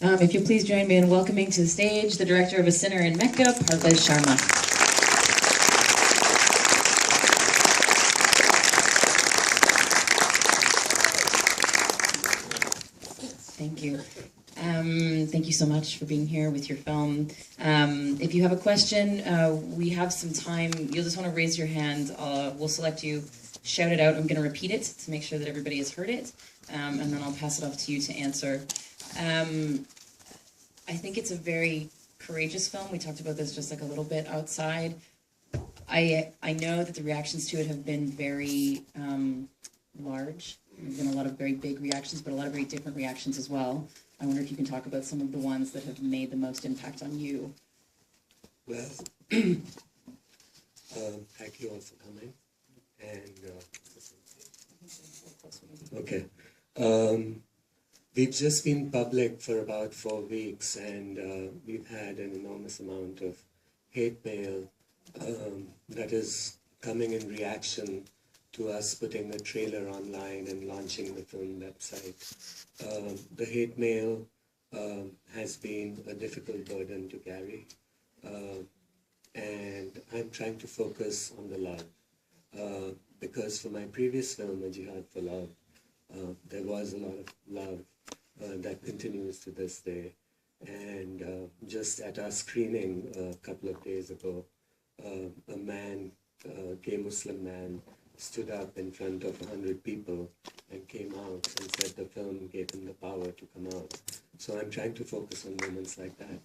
If you please join me in welcoming to the stage the director of A Sinner in Mecca, Parvez Sharma. Thank you. Thank you so much for being here with your film. If you have a question, we have some time. You'll just want to raise your hand. We'll select you, shout it out. I'm going to repeat it to make sure that everybody has heard it, and then I'll pass it off to you to answer. I think it's a very courageous film. We talked about this just like a little bit outside. I know that the reactions to it have been very large. There's been a lot of very big reactions, but a lot of very different reactions as well. I wonder if you can talk about some of the ones that have made the most impact on you. Well, thank you all for coming. And okay, we've just been public for about 4 weeks, and we've had an enormous amount of hate mail that is coming in reaction to us putting the trailer online and launching the film website. The hate mail has been a difficult burden to carry, and I'm trying to focus on the love, because for my previous film, A Jihad for Love, there was a lot of love that continues to this day. And just at our screening a couple of days ago, a man, a gay Muslim man, stood up in front of 100 people and came out and said the film gave him the power to come out. So I'm trying to focus on moments like that.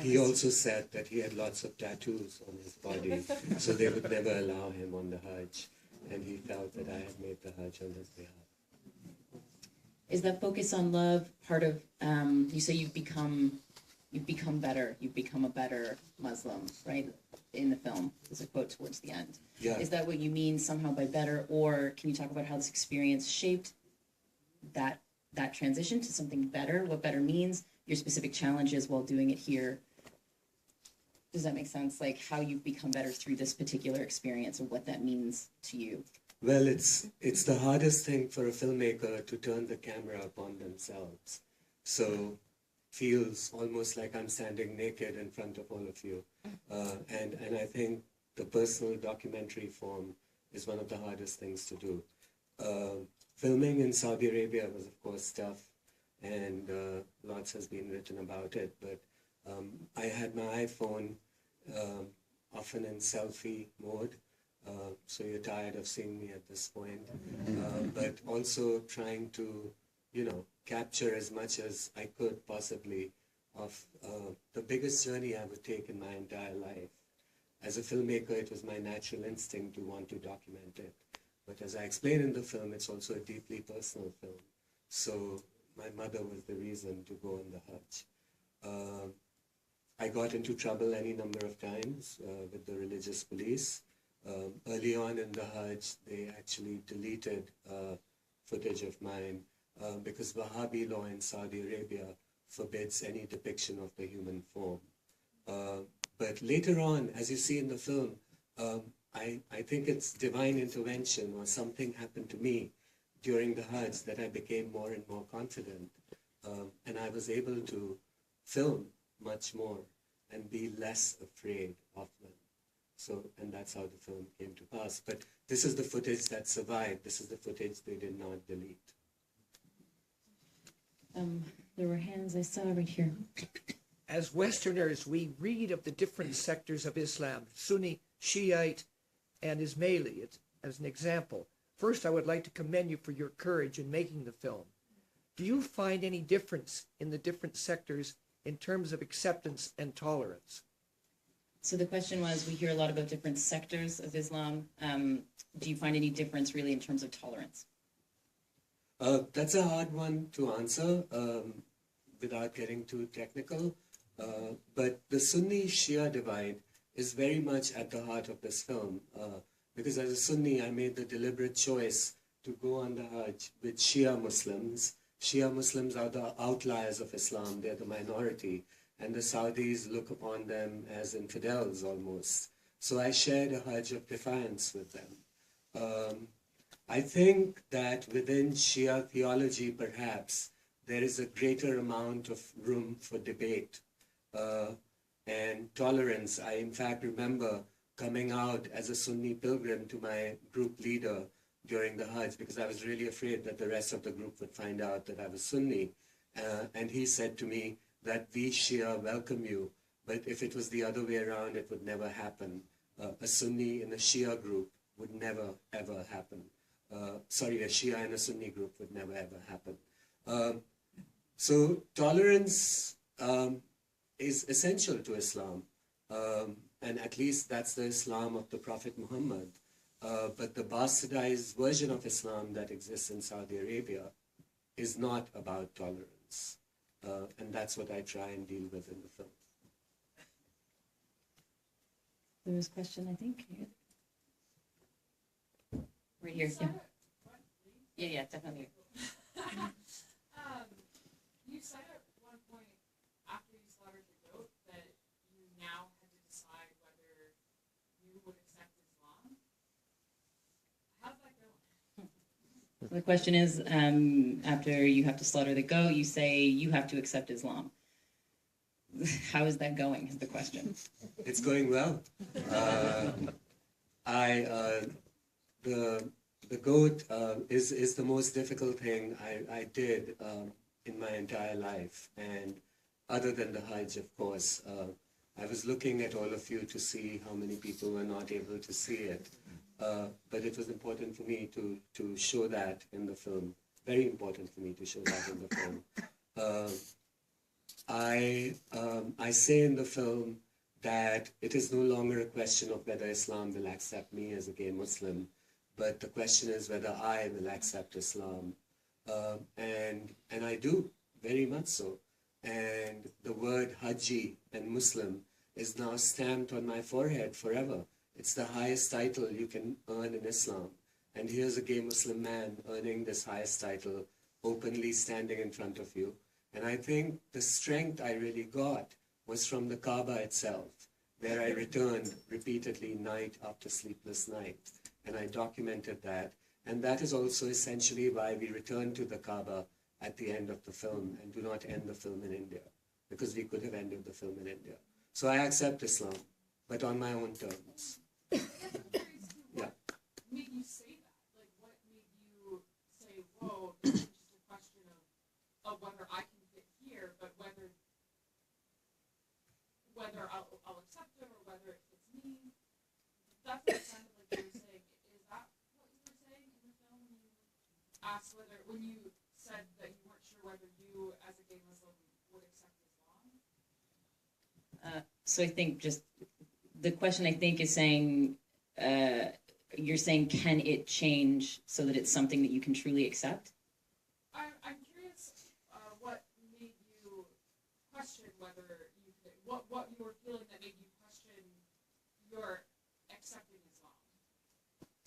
He also said that he had lots of tattoos on his body, so they would never allow him on the Hajj, and he felt that I had made the Hajj on his behalf. Is that focus on love part of, you say you've become better, you've become a better Muslim, right, in the film? There's a quote towards the end. Yeah. Is that what you mean somehow by better, or can you talk about how this experience shaped that transition to something better, what better means, your specific challenges while doing it here? Does that make sense? Like how you've become better through this particular experience and what that means to you? Well, it's the hardest thing for a filmmaker to turn the camera upon themselves. So feels almost like I'm standing naked in front of all of you. And I think the personal documentary form is one of the hardest things to do. Filming in Saudi Arabia was, of course, tough, and lots has been written about it, but I had my iPhone often in selfie mode, so you're tired of seeing me at this point, but also trying to, capture as much as I could possibly of the biggest journey I would take in my entire life. As a filmmaker, it was my natural instinct to want to document it. But as I explain in the film, it's also a deeply personal film. So my mother was the reason to go on the Hajj. I got into trouble any number of times with the religious police. Early on in the Hajj, they actually deleted footage of mine because Wahhabi law in Saudi Arabia forbids any depiction of the human form. But later on, as you see in the film, I think it's divine intervention or something happened to me during the Hajj that I became more and more confident. And I was able to film much more and be less afraid of them. So, and that's how the film came to pass. But this is the footage that survived. This is the footage they did not delete. There were hands I saw right here. As Westerners, we read of the different sectors of Islam, Sunni, Shiite, and Ismaili, as an example. First, I would like to commend you for your courage in making the film. Do you find any difference in the different sectors in terms of acceptance and tolerance? So the question was, we hear a lot about different sectors of Islam. Do you find any difference really in terms of tolerance? That's a hard one to answer without getting too technical. But the Sunni-Shia divide is very much at the heart of this film. Because as a Sunni, I made the deliberate choice to go on the Hajj with Shia Muslims. Shia Muslims are the outliers of Islam. They're the minority. And the Saudis look upon them as infidels almost. So I shared a Hajj of defiance with them. I think that within Shia theology, perhaps, there is a greater amount of room for debate uh, and tolerance. I, in fact, remember coming out as a Sunni pilgrim to my group leader during the Hajj because I was really afraid that the rest of the group would find out that I was Sunni. And he said to me that we Shia welcome you, but if it was the other way around, it would never happen. A Sunni in a Shia group would never, ever happen. Sorry, a Shia and a Sunni group would never, ever happen. So tolerance is essential to Islam. And at least that's the Islam of the Prophet Muhammad. But the bastardized version of Islam that exists in Saudi Arabia is not about tolerance. And that's what I try and deal with in the film. There was a question, I think. Right here. Yeah, definitely. You said at one point after you slaughtered the goat that you now had to decide whether you would accept Islam. How's that going? So the question is, after you have to slaughter the goat, you say you have to accept Islam. How is that going, is the question. It's going well. The goat is the most difficult thing I did in my entire life. And other than the Hajj, of course, I was looking at all of you to see how many people were not able to see it. But it was important for me to show that in the film. Very important for me to show that in the film. I say in the film that it is no longer a question of whether Islam will accept me as a gay Muslim, but the question is whether I will accept Islam. And I do, very much so. And the word Haji and Muslim is now stamped on my forehead forever. It's the highest title you can earn in Islam. And here's a gay Muslim man earning this highest title, openly standing in front of you. And I think the strength I really got was from the Kaaba itself, where I returned repeatedly night after sleepless night. And I documented that. And that is also essentially why we return to the Kaaba at the end of the film and do not end the film in India, because we could have ended the film in India. So I accept Islam, but on my own terms. Yeah. What made you say that? Like, what made you say, whoa, this is just a question of whether I can fit here, but whether I'll accept it or whether it fits me? That's what it sounded like you were saying. Is that what you were saying in the film when you asked when you said that you weren't sure whether you, as a gay Muslim, would accept Islam? So I think just the question I think is saying, you're saying, can it change so that it's something that you can truly accept? I'm curious what made you question whether you could, what you were feeling that made you question your accepting Islam.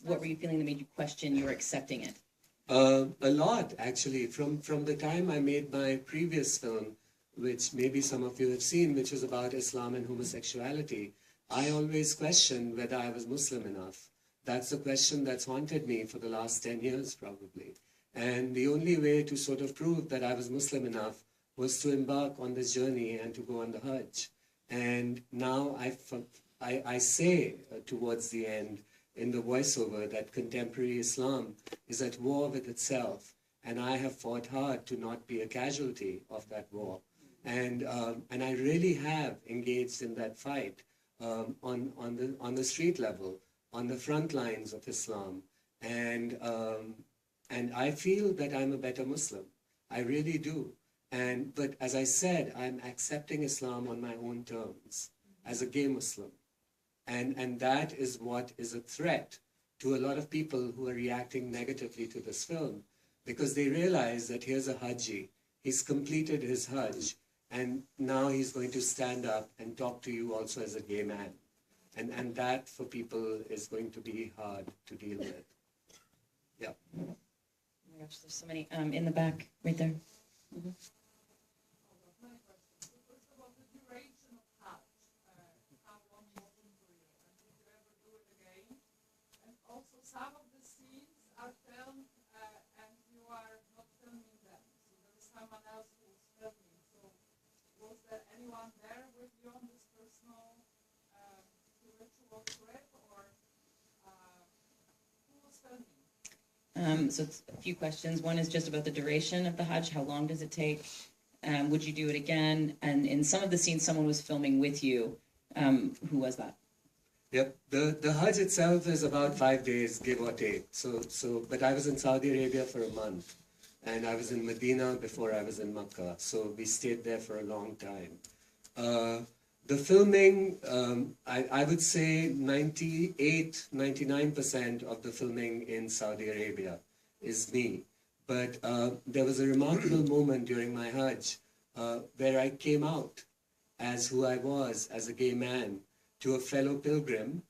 What were you feeling that made you question your accepting it? A lot, actually. From the time I made my previous film, which maybe some of you have seen, which was about Islam and homosexuality, I always questioned whether I was Muslim enough. That's the question that's haunted me for the last 10 years, probably. And the only way to sort of prove that I was Muslim enough was to embark on this journey and to go on the Hajj. And now I say towards the end in the voiceover that contemporary Islam is at war with itself. And I have fought hard to not be a casualty of that war. And I really have engaged in that fight on the street level, on the front lines of Islam. And I feel that I'm a better Muslim. I really do. But as I said, I'm accepting Islam on my own terms as a gay Muslim. And that is what is a threat to a lot of people who are reacting negatively to this film, because they realize that here's a Haji, he's completed his Hajj, and now he's going to stand up and talk to you also as a gay man. And that for people is going to be hard to deal with. Yeah. Oh my gosh, there's so many. In the back, right there. Mm-hmm. Some of the scenes are So it's a few questions. One is just about the duration of the Hajj. How long does it take? Would you do it again? And in some of the scenes, someone was filming with you. Who was that? Yep. The Hajj itself is about 5 days, give or take. But I was in Saudi Arabia for a month, and I was in Medina before I was in Mecca. So we stayed there for a long time. The filming, I would say 99% of the filming in Saudi Arabia is me. But there was a remarkable moment during my Hajj where I came out as who I was, as a gay man, to a fellow pilgrim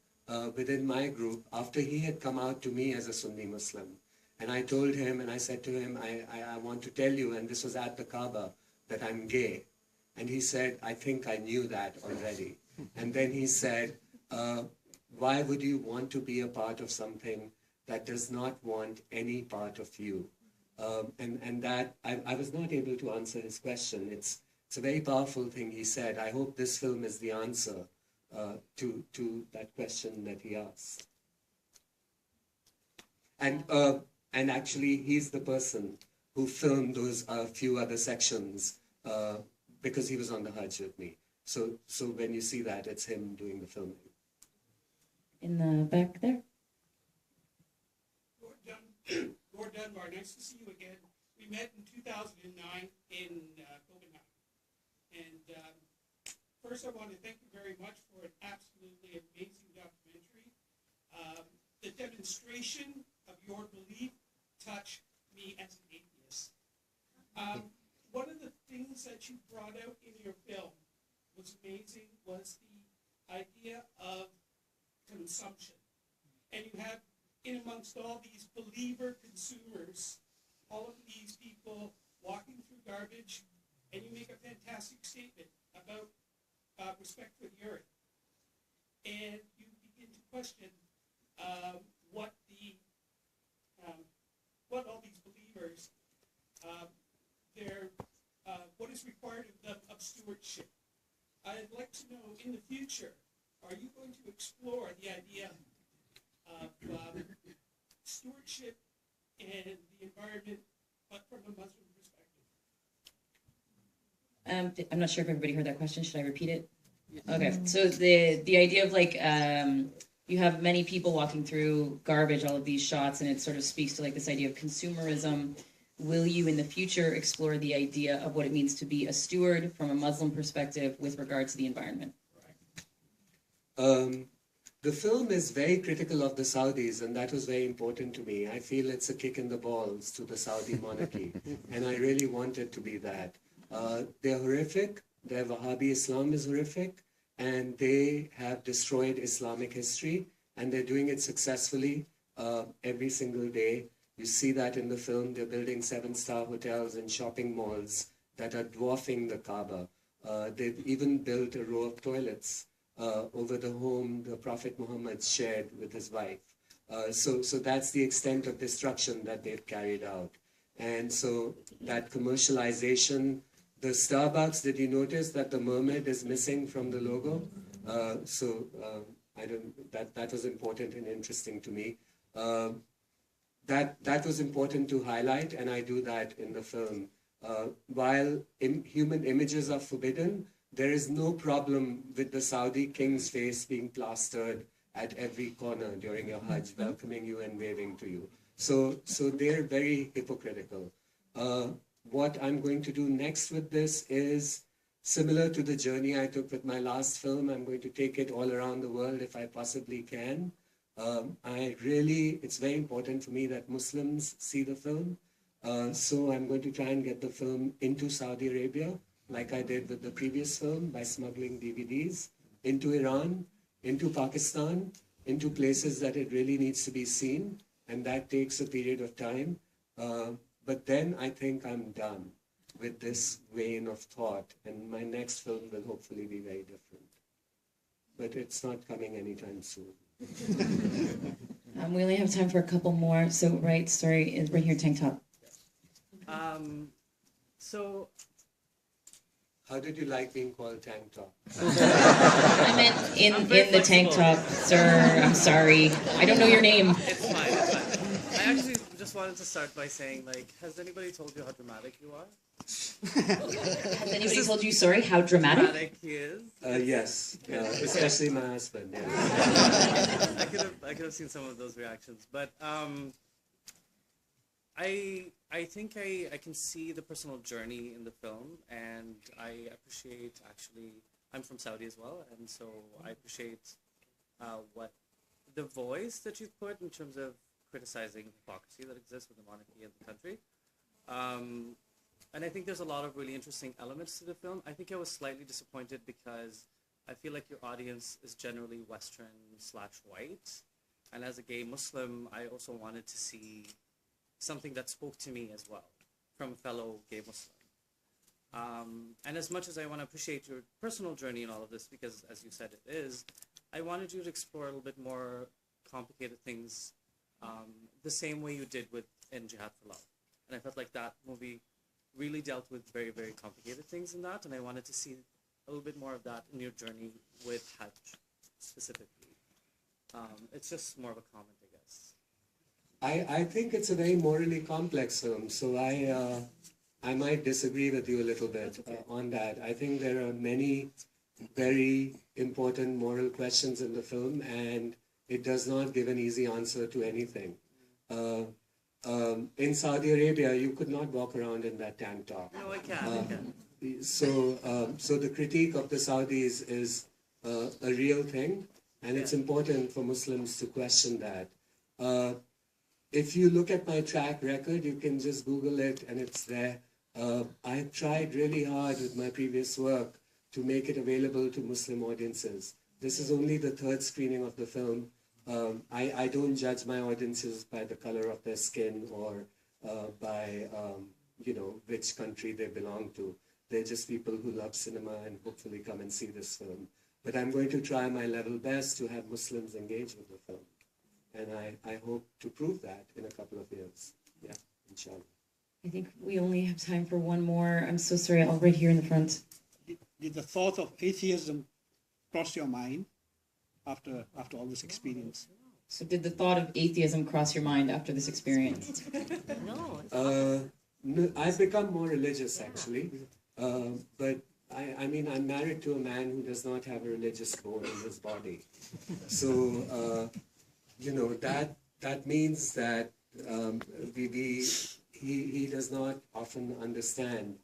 within my group after he had come out to me as a Sunni Muslim. And I told him, and I said to him, I want to tell you, and this was at the Kaaba, that I'm gay. And he said, I think I knew that already. And then he said, why would you want to be a part of something that does not want any part of you? And that, I was not able to answer his question. It's a very powerful thing he said. I hope this film is the answer to that question that he asked. And actually, he's the person who filmed those few other sections because he was on the Hajj with me. So when you see that, it's him doing the filming. In the back there? Lord Dunbar, nice to see you again. We met in 2009 in Copenhagen. And first, I want to thank you very much for an absolutely amazing documentary. The demonstration of your belief touched me as an atheist. One of the things that you brought out in your film was amazing, was the idea of consumption. And you have, in amongst all these believer consumers, all of these people walking through garbage, and you make a fantastic statement about respect for the earth. And you begin to question what all these believers, what is required of them of stewardship. I'd like to know, in the future, are you going to explore the idea of stewardship and the environment, but from a Muslim perspective? I'm not sure if everybody heard that question. Should I repeat it? Okay. So the idea of like you have many people walking through garbage, all of these shots, and it sort of speaks to like this idea of consumerism. Will you in the future explore the idea of what it means to be a steward from a Muslim perspective with regard to the environment? The film is very critical of the Saudis, and that was very important to me. I feel it's a kick in the balls to the Saudi monarchy, and I really want it to be that. They're horrific. Their Wahhabi Islam is horrific, and they have destroyed Islamic history, and they're doing it successfully every single day. You see that in the film. They're building 7-star hotels and shopping malls that are dwarfing the Kaaba. They've even built a row of toilets over the home the Prophet Muhammad shared with his wife. So that's the extent of destruction that they've carried out. And so that commercialization, the Starbucks, did you notice that the mermaid is missing from the logo? That was important and interesting to me. That was important to highlight, and I do that in the film. While human images are forbidden, there is no problem with the Saudi king's face being plastered at every corner during your Hajj, welcoming you and waving to you. So they're very hypocritical. What I'm going to do next with this is similar to the journey I took with my last film. I'm going to take it all around the world if I possibly can. It's very important for me that Muslims see the film. So I'm going to try and get the film into Saudi Arabia, like I did with the previous film, by smuggling DVDs, into Iran, into Pakistan, into places that it really needs to be seen. And that takes a period of time. But then I think I'm done with this vein of thought. And my next film will hopefully be very different. But it's not coming anytime soon. We only have time for a couple more. So, right here, tank top. How did you like being called tank top? I meant in the tank top, sir. I'm sorry. I don't know your name. It's fine. wanted to start by saying, like, has anybody told you how dramatic you are? Has anybody told you, sorry, how dramatic? Dramatic he is. Yes, especially my husband. Yes. I could have seen some of those reactions, but I think I can see the personal journey in the film, and I appreciate, actually, I'm from Saudi as well, and so I appreciate what the voice that you've put in terms of criticizing hypocrisy that exists with the monarchy and the country. And I think there's a lot of really interesting elements to the film. I think I was slightly disappointed because I feel like your audience is generally Western/white. And as a gay Muslim, I also wanted to see something that spoke to me as well from a fellow gay Muslim. And as much as I want to appreciate your personal journey in all of this, because as you said it is, I wanted you to explore a little bit more complicated things the same way you did with in Jihad for Love. And I felt like that movie really dealt with very, very complicated things in that, and I wanted to see a little bit more of that in your journey with Hajj specifically. It's just more of a comment, I guess. I think it's a very morally complex film, so I might disagree with you a little bit on that. I think there are many very important moral questions in the film, and it does not give an easy answer to anything. In Saudi Arabia, you could not walk around in that tank top. No, I can. So the critique of the Saudis is a real thing, and it's important for Muslims to question that. If you look at my track record, you can just Google it, and it's there. I've tried really hard with my previous work to make it available to Muslim audiences. This is only the third screening of the film. I don't judge my audiences by the color of their skin or by which country they belong to. They're just people who love cinema and hopefully come and see this film. But I'm going to try my level best to have Muslims engage with the film. And I hope to prove that in a couple of years. Yeah, inshallah. I think we only have time for one more. I'm so sorry, I'll right here in the front. Did the thought of atheism cross your mind after all this experience? So did the thought of atheism cross your mind after this experience? No, I've become more religious, actually. But I mean, I'm married to a man who does not have a religious bone in his body. So, that means that he does not often understand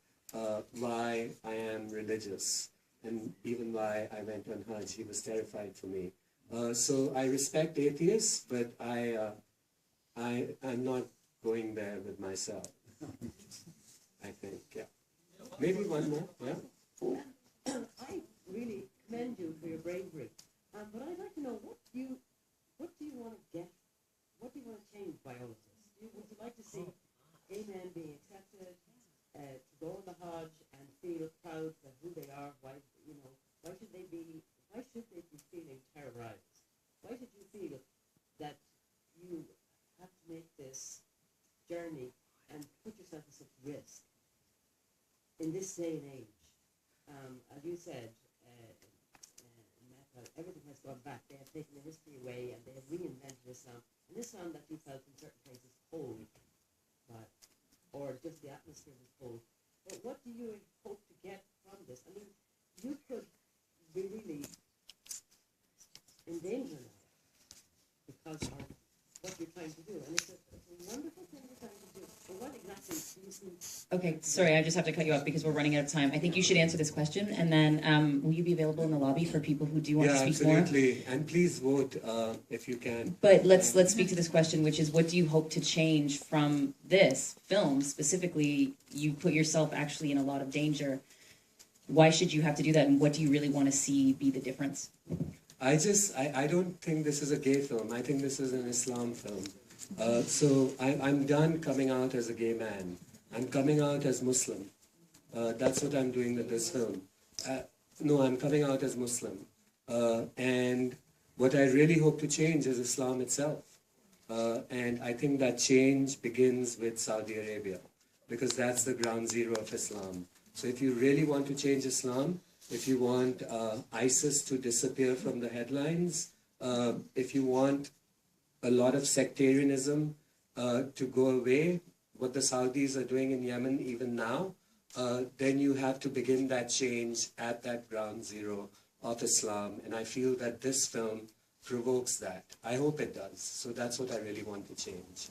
why I am religious and even why I went on Hajj. He was terrified for me. So I respect atheists, but I'm not going there with myself. I think, yeah. Maybe one more, yeah? I really commend you for your bravery. But I'd like to know, what do you want to get? What do you want to change by all of this? Would you like to see gay men being accepted, to go on the Hajj and feel proud for who they are? Why should they be feeling terrorized? Why should you feel that you have to make this journey and put yourself at such risk in this day and age? As you said, in Mecca, everything has gone back. They have taken the history away and they have reinvented Islam. And Islam that you felt in certain places cold, or just the atmosphere was cold. But what do you hope to get from this? I mean, you could be really in danger now because of what you're trying to do. And it's a wonderful thing you're trying to do. But what exactly do you see? Okay, sorry, I just have to cut you off because we're running out of time. I think you should answer this question, and then will you be available in the lobby for people who do want to speak more? Yeah, absolutely. And please vote if you can. But let's speak to this question, which is, what do you hope to change from this film? Specifically, you put yourself actually in a lot of danger. Why should you have to do that, and what do you really want to see be the difference? I don't think this is a gay film. I think this is an Islam film. So I'm done coming out as a gay man. I'm coming out as Muslim. That's what I'm doing with this film. No, I'm coming out as Muslim. And what I really hope to change is Islam itself. And I think that change begins with Saudi Arabia, because that's the ground zero of Islam. So if you really want to change Islam, if you want ISIS to disappear from the headlines, if you want a lot of sectarianism to go away, what the Saudis are doing in Yemen even now, then you have to begin that change at that ground zero of Islam. And I feel that this film provokes that. I hope it does. So that's what I really want to change.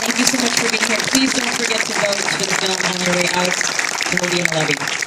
Thank you so much for being here. Please don't forget to vote for the film on your way out. It will be in the lobby.